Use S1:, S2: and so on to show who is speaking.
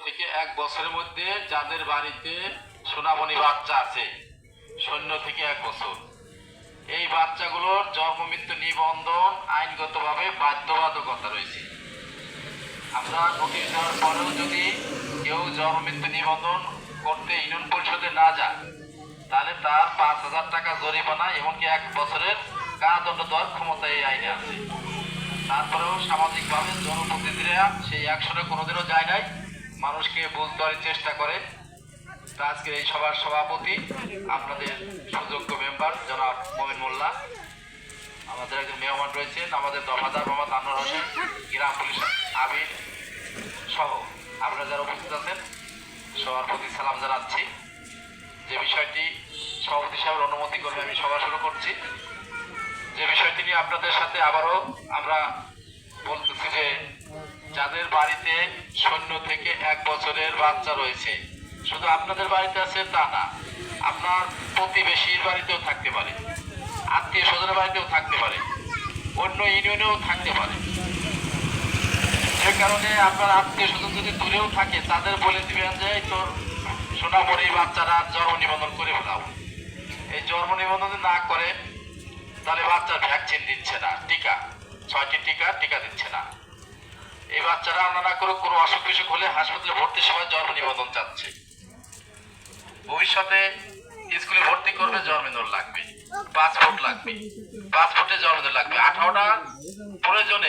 S1: থেকে 1 বছরের মধ্যে যাদের বাড়িতে সোনামণি বাচ্চা আছে 0 থেকে 1 বছর, এই বাচ্চাগুলোর জন্ম মৃত্যু নিবন্ধন আইনগতভাবে বাধ্যবাধকতা রয়েছে। আমরা নোটিশ দেওয়ার পরেও যদি কেউ জন্ম মৃত্যু নিবন্ধন করতে ইউনিয়ন পরিষদে না যায়, তাহলে তার 5,000 টাকা জরিমানা এমনকি 1 বছরের কারাদণ্ড দেওয়ার ক্ষমতা এই আইনে আছে। তারপরেও সামাজিকভাবে জনপ্রতিনিধিরা সেই অ্যাকশনে কোনোদিনও যায় নাই, মানুষকে বুঝতে চেষ্টা করে। আজকের এই সভার সভাপতি আপনাদের সুযোগ্য মেম্বার জনাব মমিন মোল্লা, আমাদের একজন মেহমান রয়েছেন আমাদের দফাদার মোহাম্মদ আনোয়ার হোসেন, গ্রাম পুলিশ আমির সহ আপনারা যারা উপস্থিত আছেন সবার প্রতি সালাম জানাচ্ছি। যে বিষয়টি সভাপতি সাহেবের অনুমতি করবে আমি সভা শুরু করছি। যে বিষয়টি নিয়ে আপনাদের সাথে আবারও আমরা বলতেছি যে যাদের বাড়িতে 0 থেকে 1 বছরের বাচ্চা রয়েছে, শুধু আপনাদের বাড়িতে আছে তা না, আপনার প্রতিবেশীর বাড়িতেও থাকতে পারে, আত্মীয় স্বজনের বাড়িতেও থাকতে পারে, অন্য ইউনিয়নেও থাকতে পারে। যে কারণে আপনার আত্মীয় স্বজন যদি দূরেও থাকে তাদের বলে দিবেন যে তোর সোনামণি বাচ্চারা জন্ম নিবন্ধন করে ফেলাও। এই জন্ম নিবন্ধন না করে তাহলে বাচ্চার ভ্যাকসিন দিচ্ছে না, টিকা 6টি টিকা দিচ্ছে না। এই বাচ্চারা আমরা না করে কোনো অসুখ বিসুখ হলে হাসপাতালে ভর্তির সময় জন্ম নিবন্ধন চাচ্ছে। ভবিষ্যতে স্কুলে ভর্তি করবে জন্ম নিবন্ধন লাগবে, পাসপোর্ট লাগবে, পাসপোর্টে জন্ম নিবন্ধন লাগবে, 18টা প্রয়োজনে